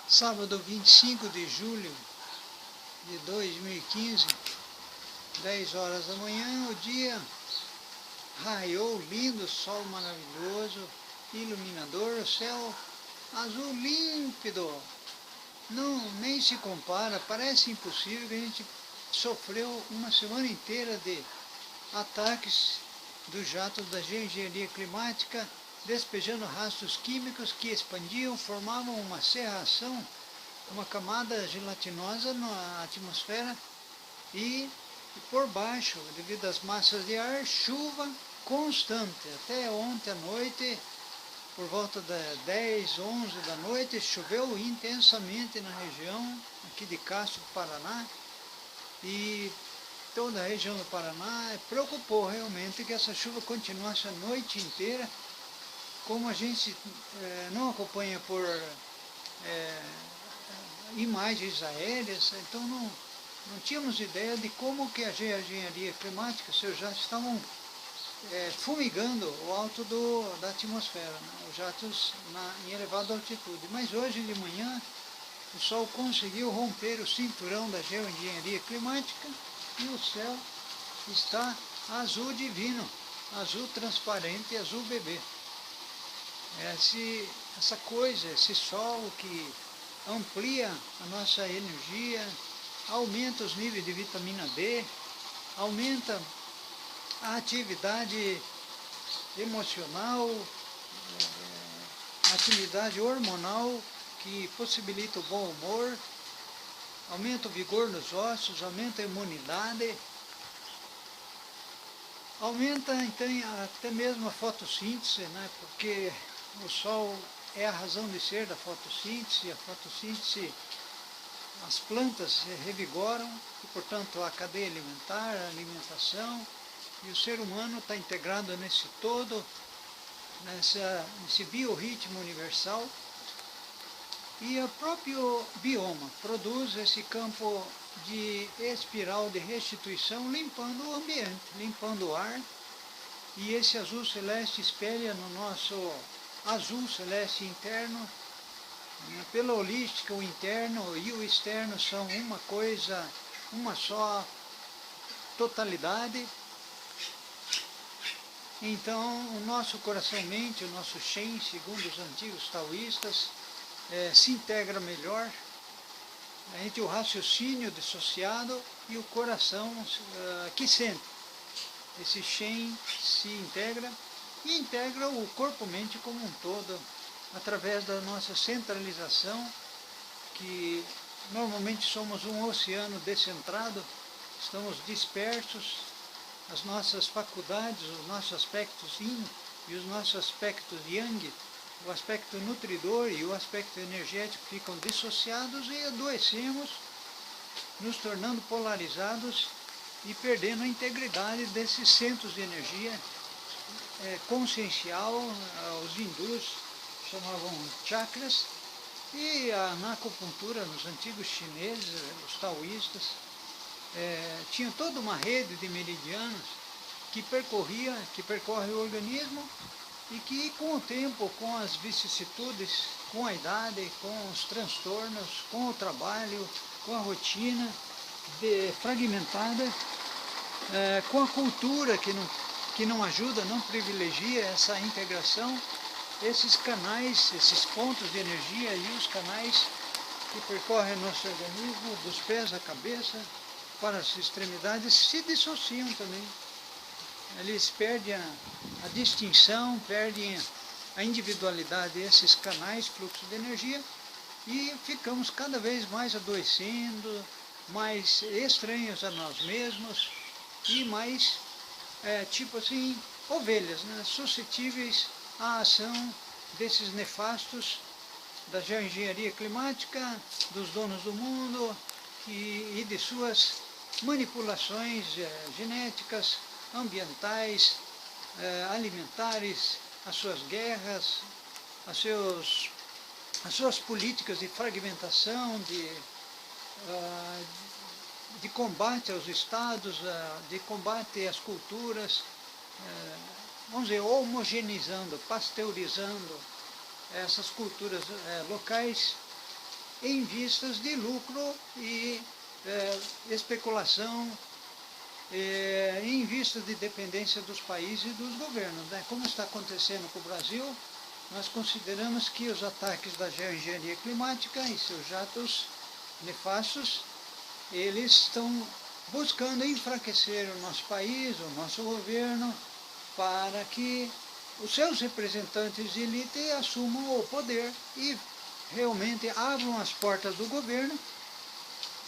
Sábado 25 de julho de 2015, 10 horas da manhã, o dia raiou lindo, sol maravilhoso, iluminador, o céu azul límpido. Não, nem se compara, parece impossível que a gente sofreu uma semana inteira de ataques dos jatos da engenharia climática, despejando rastros químicos que expandiam, formavam uma cerração, uma camada gelatinosa na atmosfera e por baixo, devido às massas de ar, chuva constante. Até ontem à noite, por volta das 10, 11 da noite, choveu intensamente na região aqui de Castro do Paraná, e toda a região do Paraná preocupou realmente que essa chuva continuasse a noite inteira. Como a gente não acompanha por imagens aéreas, então não tínhamos ideia de como que a engenharia climática, já estavam fumigando o alto da atmosfera, né? Os jatos em elevada altitude. Mas hoje de manhã o sol conseguiu romper o cinturão da geoengenharia climática e o céu está azul divino, azul transparente, azul bebê. Essa coisa, esse sol que amplia a nossa energia, aumenta os níveis de vitamina D, aumenta a atividade emocional, a atividade hormonal que possibilita o bom humor, aumenta o vigor nos ossos, aumenta a imunidade, aumenta então até mesmo a fotossíntese, né? Porque o sol é a razão de ser da fotossíntese. A fotossíntese, as plantas revigoram e, portanto, a cadeia alimentar, a alimentação, e o ser humano está integrado nesse todo, nesse biorritmo universal. E o próprio bioma produz esse campo de espiral de restituição, limpando o ambiente, limpando o ar. E esse azul celeste espelha no nosso azul celeste interno. Pela holística, o interno e o externo são uma coisa, uma só totalidade. Então, o nosso coração-mente, o nosso Shen, segundo os antigos taoístas, se integra melhor entre o raciocínio dissociado e o coração que sente. Esse Shen se integra e integra o corpo-mente como um todo, através da nossa centralização, que normalmente somos um oceano descentrado, estamos dispersos, as nossas faculdades, os nossos aspectos yin e os nossos aspectos yang, o aspecto nutridor e o aspecto energético ficam dissociados e adoecemos, nos tornando polarizados e perdendo a integridade desses centros de energia consciencial. Os hindus chamavam chakras, e na acupuntura, nos antigos chineses, os taoístas, tinha toda uma rede de meridianos que percorre o organismo, e que com o tempo, com as vicissitudes, com a idade, com os transtornos, com o trabalho, com a rotina fragmentada, com a cultura que não ajuda, não privilegia essa integração, esses canais, esses pontos de energia e os canais que percorrem o nosso organismo, dos pés à cabeça, para as extremidades, se dissociam também. Eles perdem a distinção, perdem a individualidade desses canais, fluxos de energia, e ficamos cada vez mais adoecendo, mais estranhos a nós mesmos e mais, tipo assim, ovelhas, né, suscetíveis à ação desses nefastos da geoengenharia climática, dos donos do mundo e de suas manipulações genéticas, ambientais, alimentares, as suas guerras, as suas políticas de fragmentação, de combate aos estados, de combate às culturas, vamos dizer, homogeneizando, pasteurizando essas culturas locais, em vistas de lucro e especulação, em vista de dependência dos países e dos governos, né? Como está acontecendo com o Brasil, nós consideramos que os ataques da geoengenharia climática e seus jatos nefastos, eles estão buscando enfraquecer o nosso país, o nosso governo, para que os seus representantes de elite assumam o poder e realmente abram as portas do governo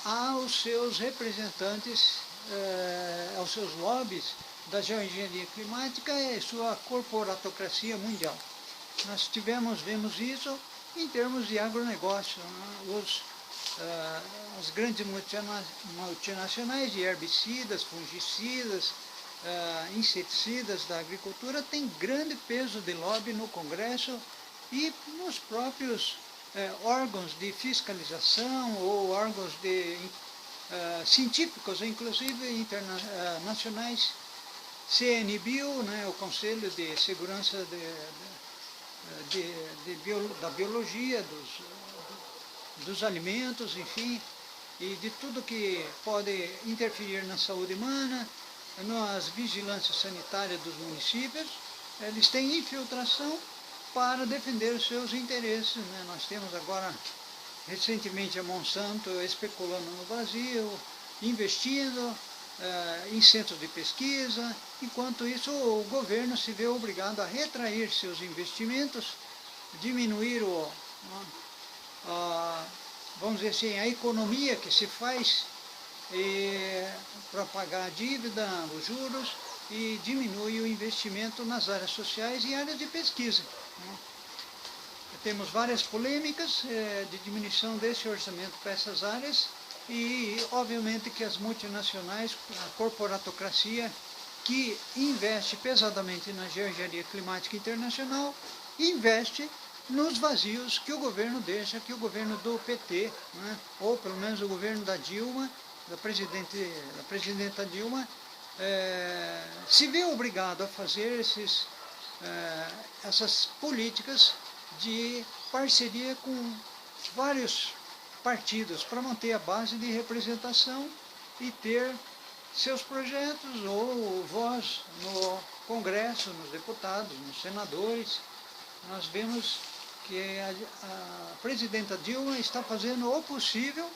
aos seus representantes, aos seus lobbies da geoengenharia climática e sua corporatocracia mundial. Nós vemos isso em termos de agronegócio, né? As grandes multinacionais de herbicidas, fungicidas, inseticidas da agricultura têm grande peso de lobby no Congresso e nos próprios órgãos de fiscalização ou órgãos científicos, inclusive internacionais, CNBio, né, o Conselho de Segurança da Biologia, dos alimentos, enfim, e de tudo que pode interferir na saúde humana, nas vigilâncias sanitárias dos municípios. Eles têm infiltração para defender os seus interesses, né? Nós temos agora, recentemente, a Monsanto especulando no Brasil, investindo em centros de pesquisa. Enquanto isso, o governo se vê obrigado a retrair seus investimentos, diminuir vamos dizer assim, a economia que se faz para pagar a dívida, os juros, e diminui o investimento nas áreas sociais e áreas de pesquisa, né? Temos várias polêmicas de diminuição desse orçamento para essas áreas e, obviamente, que as multinacionais, a corporatocracia, que investe pesadamente na geoengenharia climática internacional, investe nos vazios que o governo deixa, que o governo do PT, né, ou pelo menos o governo da Dilma, da presidenta Dilma, se vê obrigado a fazer essas políticas de parceria com vários partidos para manter a base de representação e ter seus projetos ou voz no Congresso, nos deputados, nos senadores. Nós vemos que a presidenta Dilma está fazendo o possível,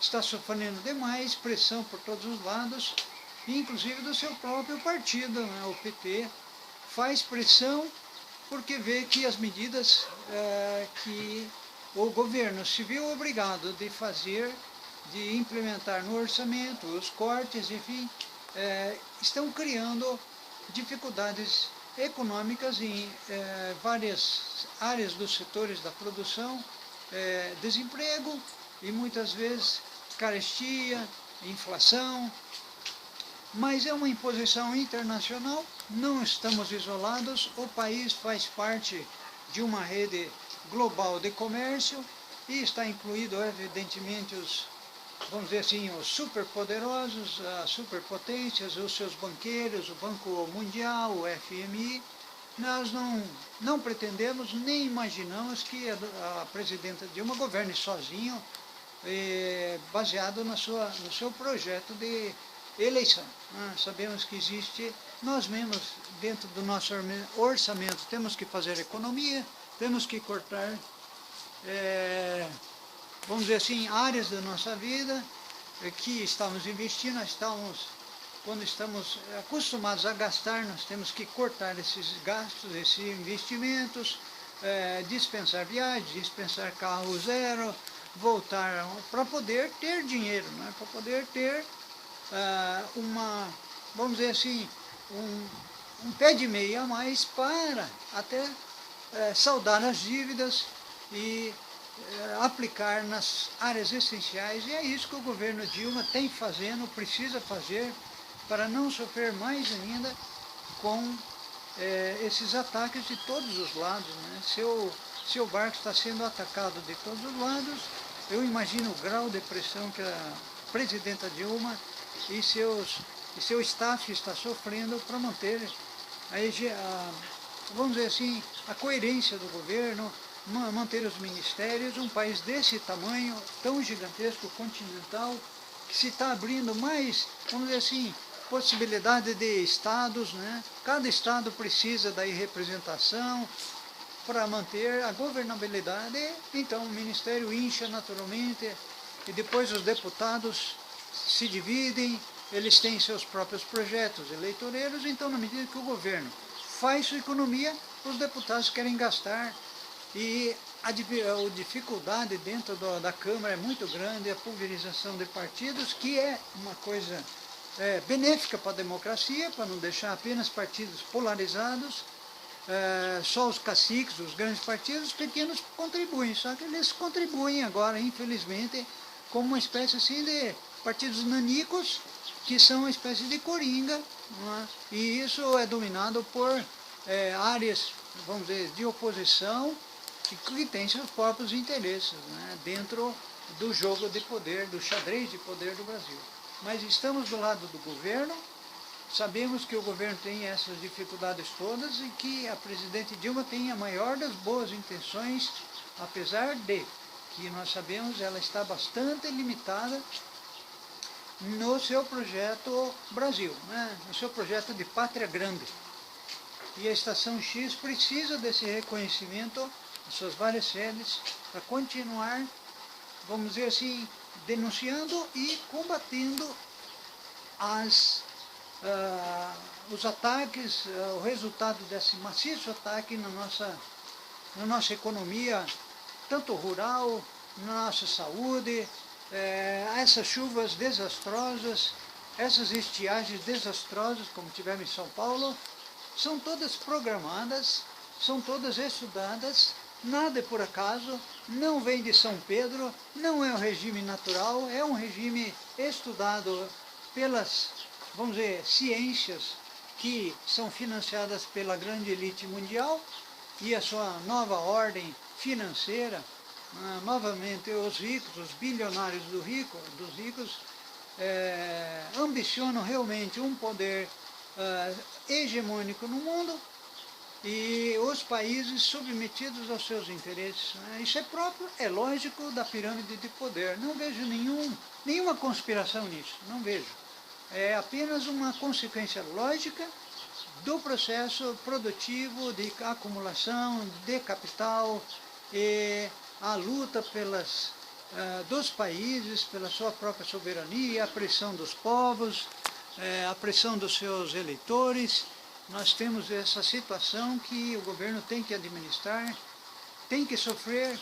está sofrendo demais pressão por todos os lados, inclusive do seu próprio partido, né, o PT, faz pressão porque vê que as medidas que o governo se viu obrigado de implementar no orçamento, os cortes, enfim, estão criando dificuldades econômicas em várias áreas dos setores da produção, desemprego e muitas vezes carestia, inflação. Mas é uma imposição internacional, não estamos isolados, o país faz parte de uma rede global de comércio e está incluído, evidentemente, vamos dizer assim, os superpoderosos, as superpotências, os seus banqueiros, o Banco Mundial, o FMI. Nós não pretendemos nem imaginamos que a presidenta Dilma governe sozinho, baseado no seu projeto de eleição. Sabemos que existe, nós mesmos, dentro do nosso orçamento, temos que fazer economia, temos que cortar, vamos dizer assim, áreas da nossa vida que estamos investindo, quando estamos acostumados a gastar, nós temos que cortar esses gastos, esses investimentos, dispensar viagens, dispensar carro zero, voltar para poder ter dinheiro, né? Para poder ter vamos dizer assim, um pé de meia a mais para até saldar as dívidas e aplicar nas áreas essenciais. E é isso que o governo Dilma tem fazendo, precisa fazer, para não sofrer mais ainda com esses ataques de todos os lados, né? Seu barco está sendo atacado de todos os lados. Eu imagino o grau de pressão que a presidenta Dilma e seu staff está sofrendo para manter vamos dizer assim, a coerência do governo, manter os ministérios, um país desse tamanho, tão gigantesco, continental, que se está abrindo mais, vamos dizer assim, possibilidade de estados, né? Cada estado precisa da representação para manter a governabilidade, então o ministério incha naturalmente, e depois os deputados se dividem, eles têm seus próprios projetos eleitoreiros, então na medida que o governo faz sua economia, os deputados querem gastar, e a dificuldade dentro da Câmara é muito grande, a pulverização de partidos, que é uma coisa benéfica para a democracia, para não deixar apenas partidos polarizados, só os caciques, os grandes partidos, os pequenos contribuem, só que eles contribuem agora, infelizmente, como uma espécie assim de partidos nanicos, que são uma espécie de coringa, não é? E isso é dominado por áreas, vamos dizer, de oposição, que têm seus próprios interesses, né, dentro do jogo de poder, do xadrez de poder do Brasil. Mas estamos do lado do governo, sabemos que o governo tem essas dificuldades todas e que a presidente Dilma tem a maior das boas intenções, apesar de que nós sabemos ela está bastante limitada no seu projeto Brasil, né, no seu projeto de pátria grande. E a Estação X precisa desse reconhecimento, suas várias sedes, para continuar, vamos dizer assim, denunciando e combatendo os ataques, o resultado desse maciço ataque na nossa economia, tanto rural, na nossa saúde, essas chuvas desastrosas, essas estiagens desastrosas, como tivemos em São Paulo, são todas programadas, são todas estudadas, nada é por acaso, não vem de São Pedro, não é um regime natural, é um regime estudado pelas, vamos dizer, ciências que são financiadas pela grande elite mundial e a sua nova ordem financeira, novamente os ricos, os bilionários dos ricos, ambicionam realmente um poder hegemônico no mundo, e os países submetidos aos seus interesses. Isso é próprio, é lógico, da pirâmide de poder. Não vejo nenhuma conspiração nisso, não vejo. É apenas uma consequência lógica do processo produtivo de acumulação de capital e a luta dos países pela sua própria soberania, a pressão dos povos, a pressão dos seus eleitores. Nós temos essa situação que o governo tem que administrar, tem que sofrer,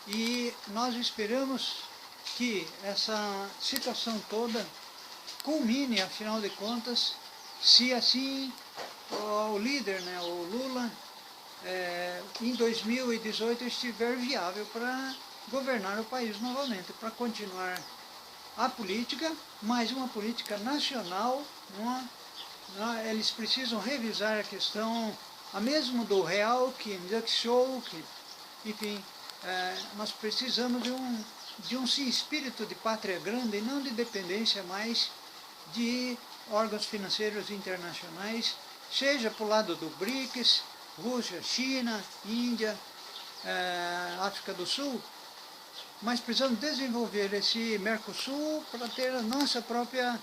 e nós esperamos que essa situação toda culmine, afinal de contas, se assim o líder, né, o Lula, em 2018 estiver viável para governar o país novamente, para continuar a política, mas uma política nacional, eles precisam revisar a questão, a mesmo do real, que show, enfim, nós precisamos de um espírito de pátria grande e não de dependência mais de órgãos financeiros internacionais, seja para o lado do BRICS, Rússia, China, Índia, África do Sul, mas precisamos desenvolver esse Mercosul para ter a nossa própria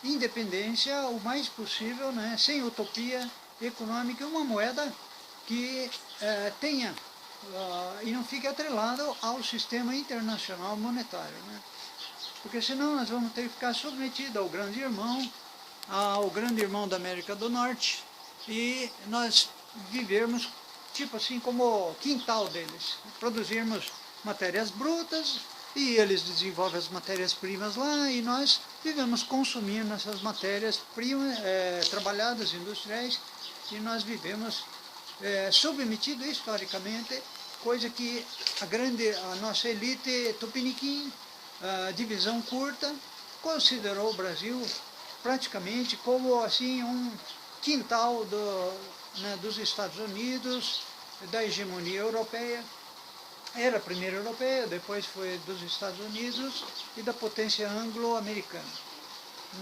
independência o mais possível, né, sem utopia econômica, uma moeda que tenha e não fique atrelado ao sistema internacional monetário, né? Porque senão nós vamos ter que ficar submetidos ao grande irmão da América do Norte, e nós vivermos tipo assim como quintal deles, produzirmos matérias brutas, e eles desenvolvem as matérias-primas lá, e nós vivemos consumindo essas matérias-primas trabalhadas, industriais, e nós vivemos submetidos historicamente, coisa que a nossa elite tupiniquim, divisão curta, considerou o Brasil praticamente como assim um quintal dos Estados Unidos, da hegemonia europeia. Era primeiro europeia, depois foi dos Estados Unidos e da potência anglo-americana.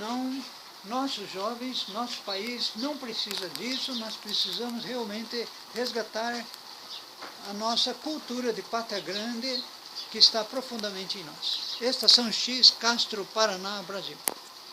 Não, nossos jovens, nosso país não precisa disso, nós precisamos realmente resgatar a nossa cultura de Pátria Grande, que está profundamente em nós. Estação X, Castro, Paraná, Brasil.